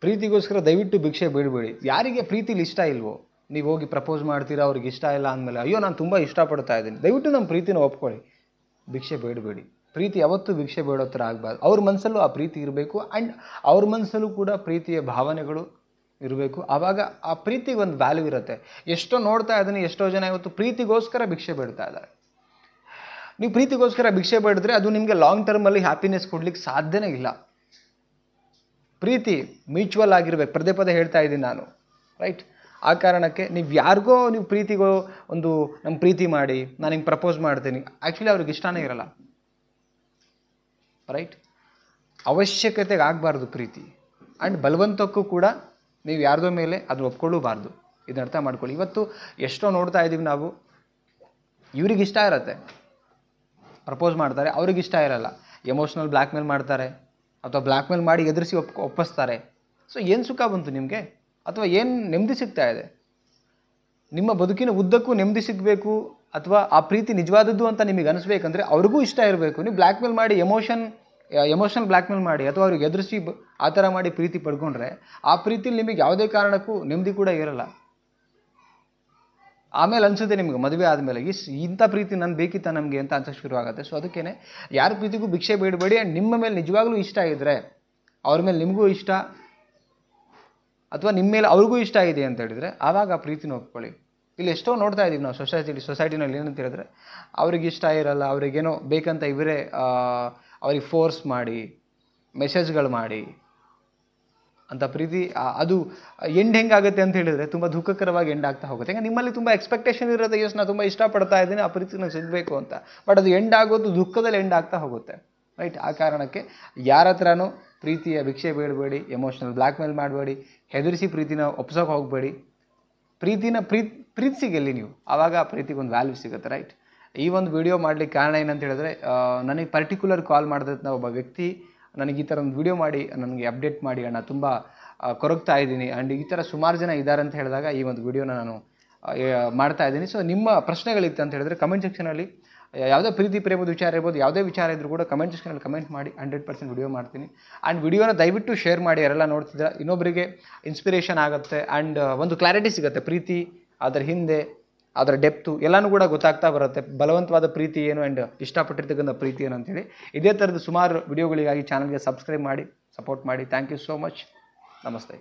ಪ್ರೀತಿಗೋಸ್ಕರ ದಯವಿಟ್ಟು ಭಿಕ್ಷೆ ಬೇಡಬೇಡಿ. ಯಾರಿಗೆ ಪ್ರೀತಿಲಿ ಇಷ್ಟ ಇಲ್ವೋ, ನೀವು ಹೋಗಿ ಪ್ರಪೋಸ್ ಮಾಡ್ತೀರಾ, ಅವ್ರಿಗೆ ಇಷ್ಟ ಇಲ್ಲ ಅಂದಮೇಲೆ ಅಯ್ಯೋ ನಾನು ತುಂಬ ಇಷ್ಟಪಡ್ತಾ ಇದ್ದೀನಿ, ದಯವಿಟ್ಟು ನಮ್ಮ ಪ್ರೀತಿನ ಒಪ್ಕೊಳ್ಳಿ. ಭಿಕ್ಷೆ ಬೇಡಬೇಡಿ. ಪ್ರೀತಿ ಯಾವತ್ತೂ ಭಿಕ್ಷೆ ಬೇಡೋ ಥರ ಆಗಬಾರ್ದು. ಅವ್ರ ಮನಸ್ಸಲ್ಲೂ ಆ ಪ್ರೀತಿ ಇರಬೇಕು, ಆ್ಯಂಡ್ ಅವ್ರ ಮನಸ್ಸಲ್ಲೂ ಕೂಡ ಪ್ರೀತಿಯ ಭಾವನೆಗಳು ಇರಬೇಕು. ಆವಾಗ ಆ ಪ್ರೀತಿಗೆ ಒಂದು ವ್ಯಾಲ್ಯೂ ಇರುತ್ತೆ. ಎಷ್ಟೋ ನೋಡ್ತಾ ಇದ್ದೀನಿ, ಎಷ್ಟೋ ಜನ ಇವತ್ತು ಪ್ರೀತಿಗೋಸ್ಕರ ಭಿಕ್ಷೆ ಬೇಡ್ತಾ ಇದ್ದಾರೆ. ನೀವು ಪ್ರೀತಿಗೋಸ್ಕರ ಭಿಕ್ಷೆ ಬೇಡಿದ್ರೆ ಅದು ನಿಮಗೆ ಲಾಂಗ್ ಟರ್ಮಲ್ಲಿ ಹ್ಯಾಪಿನೆಸ್ ಕೊಡ್ಲಿಕ್ಕೆ ಸಾಧ್ಯನೇ ಇಲ್ಲ. ಪ್ರೀತಿ ಮ್ಯೂಚುವಲ್ ಆಗಿರ್ಬೇಕು, ಪದೇ ಪದೇ ಹೇಳ್ತಾ ಇದ್ದೀನಿ ನಾನು, ರೈಟ್? ಆ ಕಾರಣಕ್ಕೆ ನೀವು ಯಾರಿಗೋ ನೀವು ಪ್ರೀತಿಗೋ ಒಂದು ನಮ್ಮ ಪ್ರೀತಿ ಮಾಡಿ ನಾನು ಹಿಂಗೆ ಪ್ರಪೋಸ್ ಮಾಡ್ತೀನಿ, ಆ್ಯಕ್ಚುಲಿ ಅವ್ರಿಗೆ ಇಷ್ಟನೇ ಇರಲ್ಲ, ರೈಟ್? ಅವಶ್ಯಕತೆಗೆ ಆಗಬಾರ್ದು ಪ್ರೀತಿ. ಆ್ಯಂಡ್ ಬಲವಂತಕ್ಕೂ ಕೂಡ ನೀವು ಯಾರ್ದೋ ಮೇಲೆ ಅದು ಒಪ್ಕೊಳ್ಳಬಾರ್ದು. ಇದನ್ನ ಅರ್ಥ ಮಾಡ್ಕೊಳ್ಳಿ. ಇವತ್ತು ಎಷ್ಟೋ ನೋಡ್ತಾ ಇದ್ದೀವಿ ನಾವು, ಇವ್ರಿಗೆ ಇಷ್ಟ ಇರತ್ತೆ, ಪ್ರಪೋಸ್ ಮಾಡ್ತಾರೆ, ಅವ್ರಿಗೆ ಇಷ್ಟ ಇರಲ್ಲ, ಎಮೋಷ್ನಲ್ ಬ್ಲ್ಯಾಕ್ ಮೇಲ್ ಮಾಡ್ತಾರೆ, ಅಥವಾ ಬ್ಲ್ಯಾಕ್ ಮೇಲ್ ಮಾಡಿ ಎದುರಿಸಿ ಒಪ್ಪಿಸ್ತಾರೆ. ಸೊ ಏನು ಸುಖ ಬಂತು ನಿಮಗೆ? ಅಥವಾ ಏನು ನೆಮ್ಮದಿ ಸಿಗ್ತಾ ಇದೆ? ನಿಮ್ಮ ಬದುಕಿನ ಉದ್ದಕ್ಕೂ ನೆಮ್ಮದಿ ಸಿಗಬೇಕು, ಅಥವಾ ಆ ಪ್ರೀತಿ ನಿಜವಾದದ್ದು ಅಂತ ನಿಮಗೆ ಅನಿಸ್ಬೇಕಂದ್ರೆ ಅವ್ರಿಗೂ ಇಷ್ಟ ಇರಬೇಕು. ನೀವು ಬ್ಲ್ಯಾಕ್ ಮೇಲ್ ಮಾಡಿ ಎಮೋಷನಲ್ ಬ್ಲ್ಯಾಕ್ ಮೇಲ್ ಮಾಡಿ ಅಥವಾ ಅವ್ರಿಗೆ ಎದುರಿಸಿ ಆ ಥರ ಮಾಡಿ ಪ್ರೀತಿ ಪಡ್ಕೊಂಡ್ರೆ ಆ ಪ್ರೀತಿಲಿ ನಿಮಗೆ ಯಾವುದೇ ಕಾರಣಕ್ಕೂ ನೆಮ್ಮದಿ ಕೂಡ ಇರಲ್ಲ. ಆಮೇಲೆ ಅನಿಸುತ್ತೆ ನಿಮಗೆ ಮದುವೆ ಆದಮೇಲೆ ಇಂಥ ಪ್ರೀತಿ ನಾನು ಬೇಕಿತ್ತ ನಮಗೆ ಅಂತ ಅನ್ಸೋಕ್ಕೆ ಶುರುವಾಗುತ್ತೆ. ಸೊ ಅದಕ್ಕೇ ಯಾರ ಪ್ರೀತಿಗೂ ಭಿಕ್ಷೆ ಬೇಡಬೇಡಿ. ಆ್ಯಂಡ್ ನಿಮ್ಮ ಮೇಲೆ ನಿಜವಾಗ್ಲೂ ಇಷ್ಟ ಇದ್ದರೆ, ಅವ್ರ ಮೇಲೆ ನಿಮಗೂ ಇಷ್ಟ ಅಥವಾ ನಿಮ್ಮ ಮೇಲೆ ಅವ್ರಿಗೂ ಇಷ್ಟ ಇದೆ ಅಂತ ಹೇಳಿದರೆ ಆವಾಗ ಆ ಪ್ರೀತಿನ ಒಪ್ಕೊಳ್ಳಿ. ಇಲ್ಲಿ ಎಷ್ಟೋ ನೋಡ್ತಾ ಇದ್ದೀವಿ ನಾವು ಸೊಸೈಟಿನಲ್ಲಿ ಏನಂತ ಹೇಳಿದ್ರೆ, ಅವ್ರಿಗೆ ಇಷ್ಟ ಇರಲ್ಲ, ಅವ್ರಿಗೇನೋ ಬೇಕಂತ ಇವರೇ ಅವ್ರಿಗೆ ಫೋರ್ಸ್ ಮಾಡಿ ಮೆಸೇಜ್ಗಳು ಮಾಡಿ ಅಂತ ಪ್ರೀತಿ ಅದು ಎಂಡ್ ಹೆಂಗಾಗುತ್ತೆ ಅಂತ ಹೇಳಿದರೆ ತುಂಬ ದುಃಖಕರವಾಗಿ ಎಂಡ್ ಆಗ್ತಾ ಹೋಗುತ್ತೆ. ಯಾಕಂದ್ರೆ ನಿಮ್ಮಲ್ಲಿ ತುಂಬ ಎಕ್ಸ್ಪೆಕ್ಟೇಷನ್ ಇರುತ್ತೆ, ಎಸ್ ನಾನು ತುಂಬ ಇಷ್ಟಪಡ್ತಾ ಇದ್ದೀನಿ, ಆ ಪ್ರೀತಿ ನಂಗೆ ಸಿಗಬೇಕು ಅಂತ. ಬಟ್ ಅದು ಎಂಡ್ ಆಗೋದು ದುಃಖದಲ್ಲಿ ಎಂಡ್ ಆಗ್ತಾ ಹೋಗುತ್ತೆ, ರೈಟ್? ಆ ಕಾರಣಕ್ಕೆ ಯಾರ ಹತ್ರನೂ ಪ್ರೀತಿಯ ಭಿಕ್ಷೆ ಬೇಡಬೇಡಿ, ಎಮೋಷ್ನಲ್ ಬ್ಲ್ಯಾಕ್ ಮೇಲ್ ಮಾಡಬೇಡಿ, ಹೆದರಿಸಿ ಪ್ರೀತಿನ ಒಪ್ಸೋಕೆ ಹೋಗಬೇಡಿ. ಪ್ರೀತಿಸಿ ಗೆಲ್ಲಿ ನೀವು, ಆವಾಗ ಆ ಪ್ರೀತಿಗೊಂದು ವ್ಯಾಲ್ಯೂ ಸಿಗುತ್ತೆ, ರೈಟ್? ಈ ಒಂದು ವಿಡಿಯೋ ಮಾಡಲಿಕ್ಕೆ ಕಾರಣ ಏನಂತ ಹೇಳಿದ್ರೆ, ನನಗೆ ಪರ್ಟಿಕ್ಯುಲರ್ ಕಾಲ್ ಮಾಡಿದಂಥ ಒಬ್ಬ ವ್ಯಕ್ತಿ ನನಗೆ ಈ ಥರ ಒಂದು ವಿಡಿಯೋ ಮಾಡಿ ನನಗೆ ಅಪ್ಡೇಟ್ ಮಾಡಿ ಅಣ್ಣ ತುಂಬ ಕೊರಗ್ತಾ ಇದ್ದೀನಿ, ಆ್ಯಂಡ್ ಈ ಥರ ಸುಮಾರು ಜನ ಇದ್ದಾರೆ ಅಂತ ಹೇಳಿದಾಗ ಈ ಒಂದು ವಿಡಿಯೋನ ನಾನು ಮಾಡ್ತಾ ಇದ್ದೀನಿ. ಸೊ ನಿಮ್ಮ ಪ್ರಶ್ನೆಗಳಿತ್ತು ಅಂತ ಹೇಳಿದ್ರೆ ಕಮೆಂಟ್ ಸೆಕ್ಷನಲ್ಲಿ ಯಾವುದೇ ಪ್ರೀತಿ ಪ್ರೇಮದ ವಿಚಾರ ಇರ್ಬೋದು, ಯಾವುದೇ ವಿಚಾರ ಇದ್ರೂ ಕೂಡ ಕಮೆಂಟ್ ಸೆಕ್ಷನಲ್ಲಿ ಕಮೆಂಟ್ ಮಾಡಿ 100% ವಿಡಿಯೋ ಮಾಡ್ತೀನಿ. ಆ್ಯಂಡ್ ವಿಡಿಯೋನ ದಯವಿಟ್ಟು ಶೇರ್ ಮಾಡಿ, ಯಾರೆಲ್ಲ ನೋಡ್ತಿದ್ರೆ ಇನ್ನೊಬ್ಬರಿಗೆ ಇನ್ಸ್ಪಿರೇಷನ್ ಆಗುತ್ತೆ, ಆ್ಯಂಡ್ ಒಂದು ಕ್ಲಾರಿಟಿ ಸಿಗುತ್ತೆ. ಪ್ರೀತಿ ಅದರ ಹಿಂದೆ ಅದರ ಡೆಪ್ತು ಎಲ್ಲನೂ ಕೂಡ ಗೊತ್ತಾಗ್ತಾ ಬರುತ್ತೆ. ಬಲವಂತವಾದ ಪ್ರೀತಿ ಏನು ಆ್ಯಂಡ್ ಇಷ್ಟಪಟ್ಟಿರ್ತಕ್ಕಂಥ ಪ್ರೀತಿ ಏನು ಅಂತೇಳಿ. ಇದೇ ಥರದ ಸುಮಾರು ವಿಡಿಯೋಗಳಿಗಾಗಿ ಚಾನಲ್ಗೆ ಸಬ್ಸ್ಕ್ರೈಬ್ ಮಾಡಿ ಸಪೋರ್ಟ್ ಮಾಡಿ. Thank you so much. ನಮಸ್ತೆ.